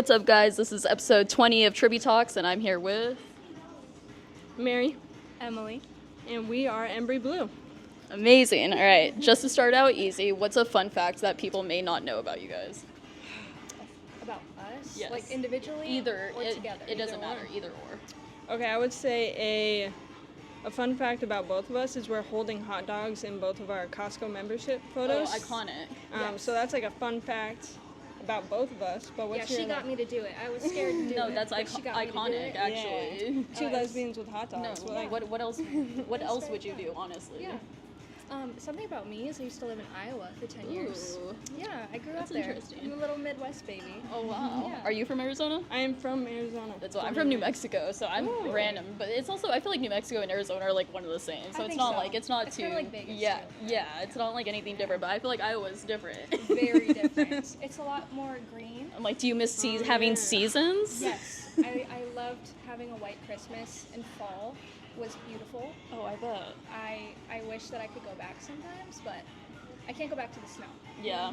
What's up, guys? This is episode 20 of Trippy Talks, and I'm here with Mary, Emily, and we are Embry Blue. Amazing. All right, just to start out easy, what's a fun fact that people may not know about you guys? about us? Yes. Like individually Either, or it together? doesn't Either or. matter, either or. Okay, I would say a fun fact about both of us is we're holding hot dogs in both of our Costco membership photos. Oh, iconic. Yes. So that's like a fun fact about both of us. But what's Yeah, your she got me to do it. I was scared to do No, it. that's but she got me to do iconic, it. actually. two it's- lesbians with hot No, dogs? Well, like, what else? What That's else very would you fun. do, honestly? Yeah. Something about me is I used to live in Iowa for 10 years. Ooh. Yeah, I grew That's up there. interesting. I'm a little Midwest baby. Oh wow. Yeah. Are you from Arizona? I am from Arizona. That's why I'm from New Mexico, so I'm Ooh. random. But it's also I feel like New Mexico and Arizona are like one of the same. So I it's think not so. like it's not It's too kinda like Vegas, yeah too. yeah. It's not like anything different. But I feel like Iowa's different. Very different. It's a lot more green. I'm like, do you miss Oh, having yeah. seasons? Yes. I loved having a white Christmas, and fall was beautiful. Oh, I bet. I wish that I could go back sometimes, but I can't go back to the snow. Yeah.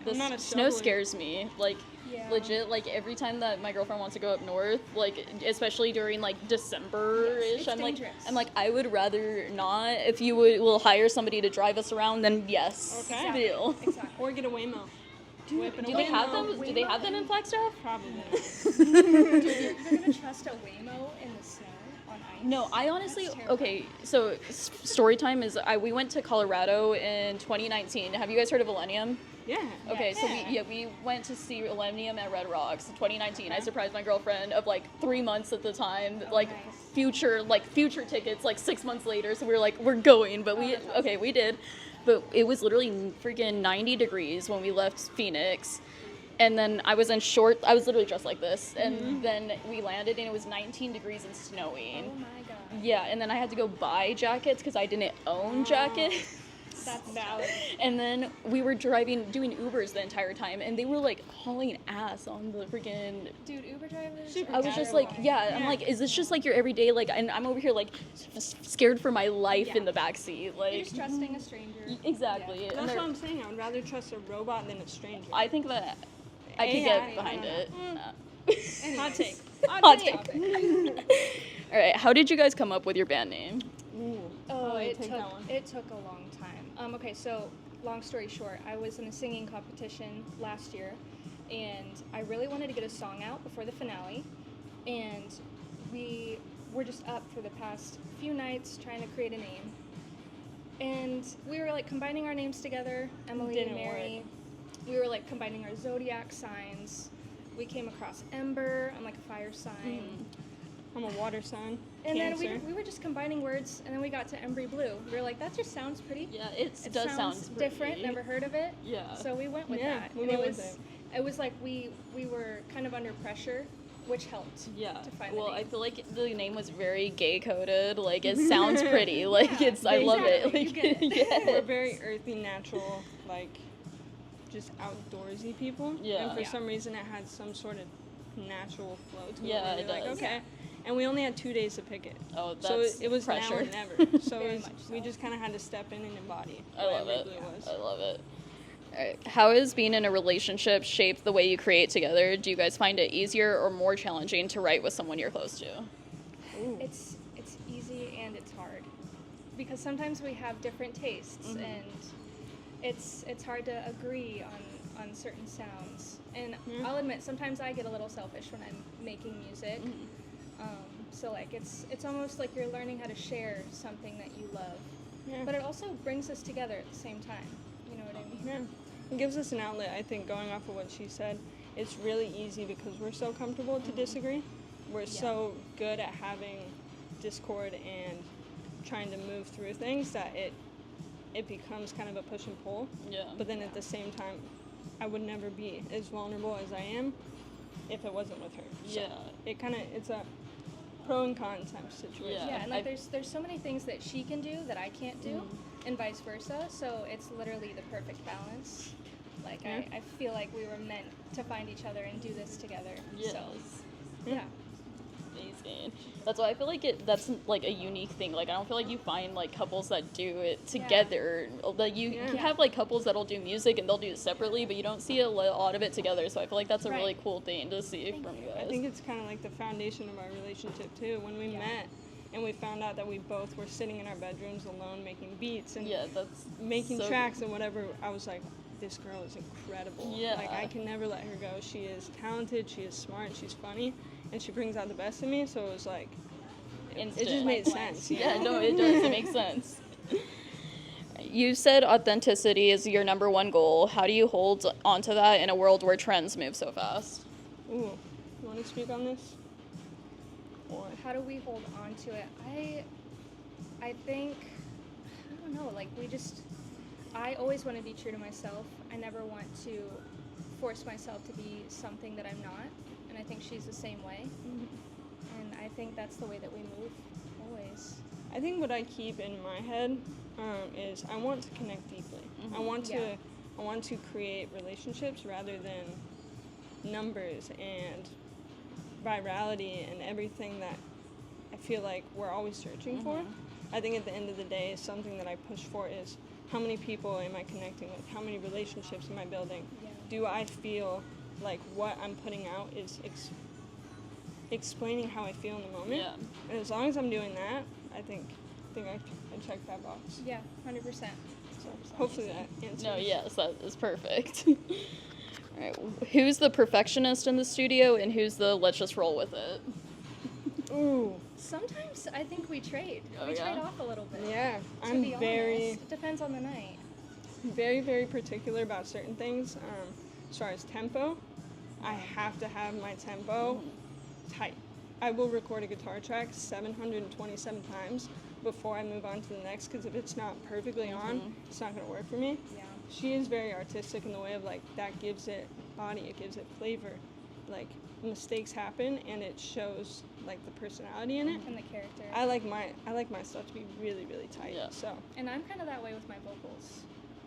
The I'm not a snow shoveler. scares me. Like, Yeah. legit, like, every time that my girlfriend wants to go up north, like, especially during, like, December-ish, Yes, it's I'm dangerous. like, I would rather not. If you will hire somebody to drive us around, then yes. Okay. Exactly. Deal. Exactly. Or get a Waymo. Whip it Do away. they have Waymo. them? Do they have them in Flagstaff? Probably. You're gonna trust a Waymo in the snow on ice? No, I honestly That's terrifying. okay. So story time is we went to Colorado in 2019. Have you guys heard of Millennium? Yeah. Okay, so Yeah. we went to see Millennium at Red Rocks in 2019. I Okay. surprised my girlfriend of like 3 months at the time, Oh, like nice. future tickets like 6 months later. So we were like, we're going, but we that's awesome. okay, we did, but it was literally freaking 90 degrees when we left Phoenix. And then I was literally dressed like this. And then we landed and it was 19 degrees and snowing. Oh my god. Yeah, and then I had to go buy jackets because I didn't own jackets. That's valid. And then we were doing Ubers the entire time, and they were like hauling ass on the freaking. Dude, Uber drivers. Super are I was just like, terrifying. yeah, I'm like, is this just like your everyday like? And I'm over here like scared for my life Yeah. in the backseat, You're like. just trusting a stranger. Exactly. Yeah. And That's they're- what I'm saying. I would rather trust a robot than a stranger. I think that I could AI, get I behind don't it. Anyways. Hot take. Hot take. All right, how did you guys come up with your band name? Ooh. Oh, it take took that one. it took a long time. Okay, so long story short, I was in a singing competition last year, and I really wanted to get a song out before the finale, and we were just up for the past few nights trying to create a name, and we were like combining our names together, Emily Didn't and Mary. We were like combining our zodiac signs. We came across Ember. I'm like a fire sign. I'm a water sign. And Cancer. then we were just combining words, and then we got to Embry Blue. We were like, that just sounds pretty. Yeah, it It does sounds sound different. pretty. Never heard of it. Yeah. So we went with Yeah, that. we and went it with was it was like we were kind of under pressure, which helped. Yeah. To find Well, the I name. feel like the name was very gay coded. Like it sounds pretty. Like Yeah, it's I love it. exactly. Like You get it. We're yeah. very earthy, natural, like just outdoorsy people. Yeah. And for Yeah. some reason, it had some sort of natural flow to Yeah, it. it We're like, does. okay. And we only had 2 days to pick it. Oh, that's So it was pressure. now or never. So, Very it was, much we so. just kind of had to step in and embody. I what love Embry it. Blue was. I love it. All right. How has being in a relationship shaped the way you create together? Do you guys find it easier or more challenging to write with someone you're close to? Ooh. It's easy and it's hard because sometimes we have different tastes Mhm. and it's hard to agree on certain sounds. And Yeah. I'll admit sometimes I get a little selfish when I'm making music. Mm-hmm. So like it's almost like you're learning how to share something that you love, Yeah. but it also brings us together at the same time. You know what I mean? Yeah. It gives us an outlet, I think, going off of what she said. It's really easy because we're so comfortable to disagree. We're so good at having discord and trying to move through things that it becomes kind of a push and pull. Yeah. But then at the same time, I would never be as vulnerable as I am if it wasn't with her. So Yeah. it's a pro and con type situation. Yeah, and like I've- there's so many things that she can do that I can't do, and vice versa. So it's literally the perfect balance. Like Yeah. I feel like we were meant to find each other and do this together. Yes. So yeah. Amazing. amazing. That's why I feel like that's like a unique thing. Like I don't feel like you find like couples that do it together. Like you can have like couples that'll do music and they'll do it separately, but you don't see a lot of it together. So I feel like that's a really cool thing to see from you guys. I think it's kind of like the foundation of our relationship too. When we met and we found out that we both were sitting in our bedrooms alone making beats and that's making tracks and whatever, I was like, this girl is incredible. Like, I can never let her go. She is talented, she is smart, she's funny, and she brings out the best in me, so it was like, it just made sense. Yeah, no, it does. It makes sense. You said authenticity is your number one goal. How do you hold onto that in a world where trends move so fast? Ooh, you want to speak on this? Or how do we hold on to it? I think, I don't know, like I always want to be true to myself. I never want to force myself to be something that I'm not, and I think she's the same way. And I think that's the way that we move, always. I think what I keep in my head is I want to connect deeply. I want to create relationships rather than numbers and virality and everything that I feel like we're always searching for. I think at the end of the day, something that I push for is how many people am I connecting with? How many relationships am I building? Do I feel like what I'm putting out is explaining how I feel in the moment? And as long as I'm doing that, I think I check that box. Yeah, 100%. So hopefully that answers. No, yes, that is perfect. All right, who's the perfectionist in the studio and who's the let's just roll with it? Ooh. Sometimes I think we trade. Oh, we trade off a little bit. Yeah, I'm very. It depends on the night. Very, very particular about certain things. As far as tempo, I have to have my tempo tight. I will record a guitar track 727 times before I move on to the next, because if it's not perfectly on, it's not going to work for me. Yeah. She is very artistic in the way of like that gives it body, it gives it flavor. Like mistakes happen and it shows like the personality in it and the character. I like my stuff to be really, really tight. So. And I'm kind of that way with my vocals.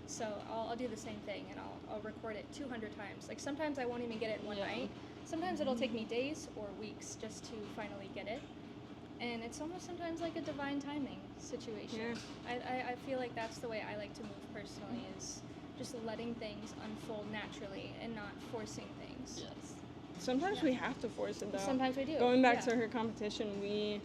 So I'll do the same thing and I'll record it 200 times. Like sometimes I won't even get it in one night. Sometimes it'll take me days or weeks just to finally get it. And it's almost sometimes like a divine timing situation. I feel like that's the way I like to move personally, is just letting things unfold naturally and not forcing things. Yes. Sometimes we have to force it though. Sometimes we do. Going back to her competition, we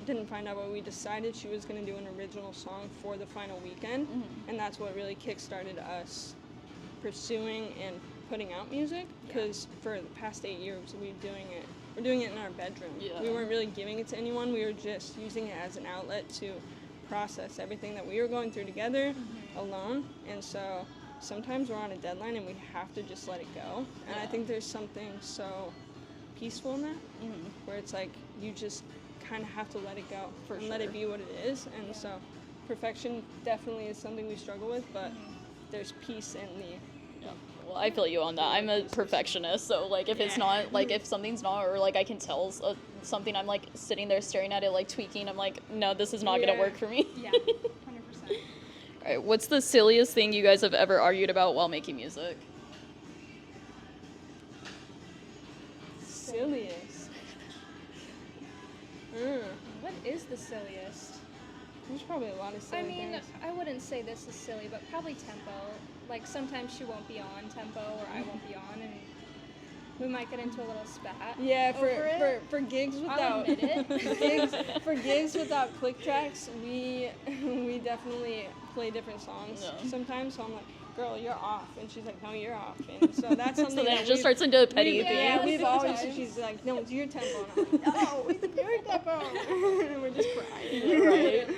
didn't find out, but we decided she was going to do an original song for the final weekend, and that's what really kickstarted us pursuing and putting out music, because for the past 8 years we're doing it in our bedroom. We weren't really giving it to anyone, we were just using it as an outlet to process everything that we were going through together alone. And so sometimes we're on a deadline and we have to just let it go, and I think there's something so peaceful in that, where it's like you just kind of have to let it go and let it be what it is. And so perfection definitely is something we struggle with, but there's peace in the Well, I feel you on that. I'm a perfectionist, so like if it's not, like if something's not, or like I can tell something, I'm like sitting there staring at it, like tweaking. I'm like, no, this is not gonna work for me. 100%. All right, what's the silliest thing you guys have ever argued about while making music? Silliest. What is the silliest? There's probably a lot of silly things. I wouldn't say this is silly, but probably tempo. Like sometimes she won't be on tempo, or I won't be on, and we might get into a little spat. Yeah, over for gigs without I'll admit it. for gigs without click tracks, we definitely play different songs sometimes. So I'm like, girl, you're off, and she's like, no, you're off, and so that's something. So then that it just starts into a petty thing. Yeah, we've always. She's like, no, it's your tempo, and I'm like, no, it's your tempo, and we're just crying. Right.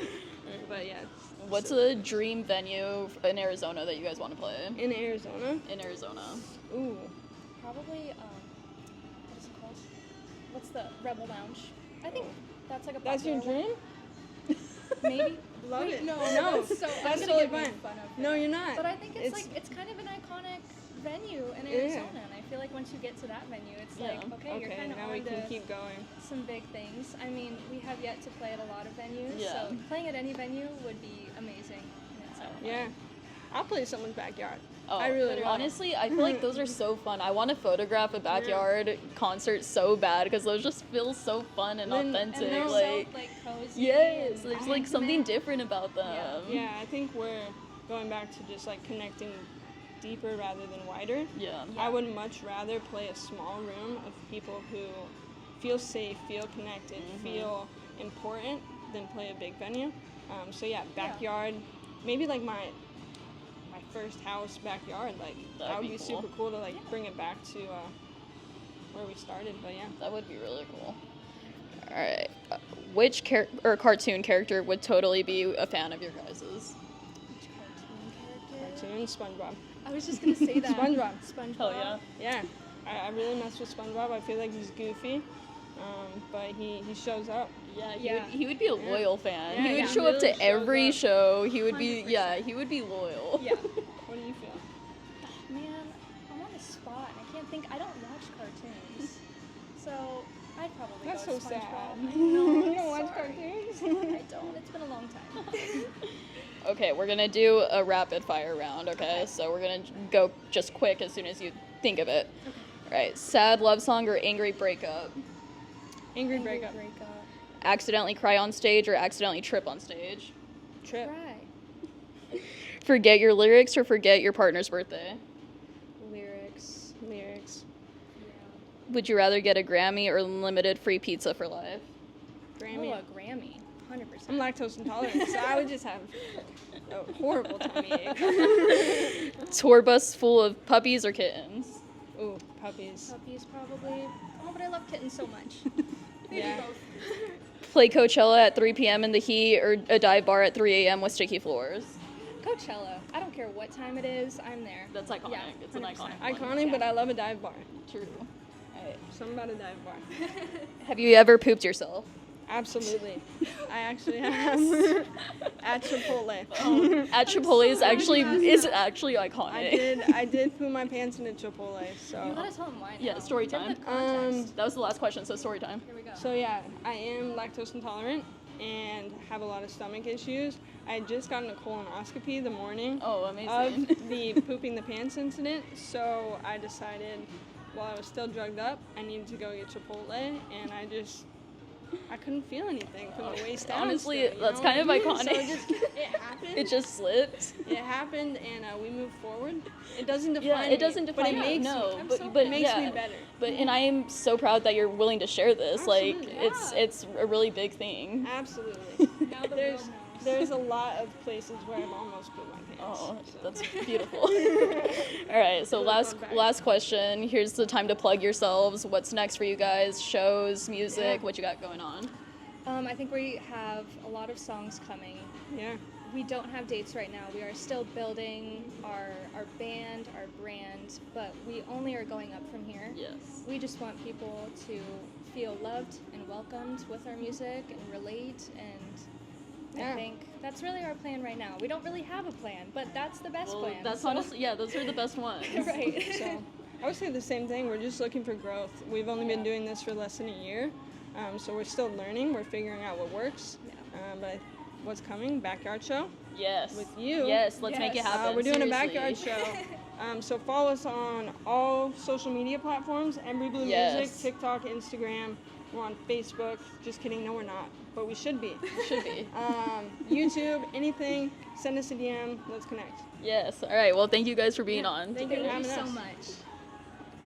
But yeah. What's a dream venue in Arizona that you guys want to play? In Arizona? In Arizona. Ooh. Probably, what is it called? What's the Rebel Lounge? I think that's like a That's your popular dream? one. Maybe. Love it. No, that's I'm totally gonna get fine. made fun of. No, you're not. But I think it's kind of an iconic venue in Arizona, and I feel like once you get to that venue, it's like, okay, you're kind of now on we can to keep going. some big things. I mean, we have yet to play at a lot of venues, Yeah. so playing at any venue would be amazing in itself. Yeah. I'll play someone's backyard. Oh, I really will. honestly, I feel like those are so fun. I want to photograph a backyard concert so bad because those just feel so fun and authentic. And they're like, so, like, cozy. yes, and there's like something intimate. different about them. Yeah, I think we're going back to just like connecting deeper rather than wider. Yeah. I would much rather play a small room of people who feel safe, feel connected, feel important than play a big venue. So yeah, backyard, maybe like my first house backyard. Like that would be cool. super cool to like bring it back to where we started. But yeah, That would be really cool. All right. Which cartoon character would totally be a fan of your guys's? Which cartoon character? cartoon SpongeBob. I was just gonna say that. SpongeBob. SpongeBob. Oh yeah. Yeah, I really mess with SpongeBob. I feel like he's goofy, but he shows up. Yeah, he would be a loyal fan. Yeah, he would he show up really to every shows up. show. He would be 100%. he would be loyal. Yeah. What do you feel? Man, I'm on the spot and I can't think. I don't watch cartoons, so I'd probably That's go so with sad. SpongeBob. I know. You don't watch sorry. cartoons? I don't. It's been a long time. Okay, we're gonna do a rapid fire round. Okay, so we're gonna go just quick as soon as you think of it. All right, sad love song or angry breakup? Angry breakup. Accidentally cry on stage or accidentally trip on stage? Trip. Right. Forget your lyrics or forget your partner's birthday? Lyrics. Lyrics. Yeah. Would you rather get a Grammy or unlimited free pizza for life? Grammy. Oh, a Grammy. 100%. I'm lactose intolerant, so I would just have a horrible tummy ache. Tour bus full of puppies or kittens? Ooh, puppies. Puppies probably. Oh, but I love kittens so much. Yeah. Play Coachella at 3 p.m. in the heat or a dive bar at 3 a.m. with sticky floors? Coachella. I don't care what time it is. I'm there. That's iconic. Yeah, It's an 100%. iconic one. Iconic, but I love a dive bar. True. Something about a dive bar. Have you ever pooped yourself? Absolutely. I actually have at Chipotle. At Chipotle is actually I iconic. I did poo my pants in a Chipotle. You So gotta tell them why. Yeah, now. story Give time. the context. That was the last question, so story time. Here we go. so yeah, I am lactose intolerant and have a lot of stomach issues. I had just gotten a colonoscopy the morning Oh, of amazing. the pooping the pants incident. So I decided while I was still drugged up, I needed to go get Chipotle, and I couldn't feel anything from the waist down. Honestly, still, you that's know? kind of iconic. So it happened. It just slipped. It happened, and we moved forward. It doesn't define Yeah, me, it doesn't define but it you. makes No, me, but it makes yeah. me better. But and I am so proud that you're willing to share this. Absolutely. Like it's a really big thing. Absolutely. Now the there's world knows. there's a lot of places where I've almost put my pants. Oh, so. that's beautiful. All right, so Really fun fact. last question. Here's the time to plug yourselves. What's next for you guys? Shows, music, Yeah. what you got going on? I think we have a lot of songs coming. Yeah. We don't have dates right now. We are still building our band, our brand, but we only are going up from here. Yes. We just want people to feel loved and welcomed with our music and relate, and Yeah. I think that's really our plan right now. We don't really have a plan, but that's the best Well, plan. that's so- honestly, yeah, those are the best ones. right. So I would say the same thing. We're just looking for growth. We've only been doing this for less than a year, so we're still learning. We're figuring out what works. Yeah. But what's coming? Backyard show Yes. with you. Yes, let's make it Yes. happen. We're doing a seriously. backyard show. So follow us on all social media platforms, Embry Blue Yes. Music, TikTok, Instagram. We're on Facebook. Just kidding, no we're not, but we should be. Should be. YouTube, anything, send us a DM, let's connect. Yes. All right. Well, thank you guys for being on. Thank you for Thank you having so us. much.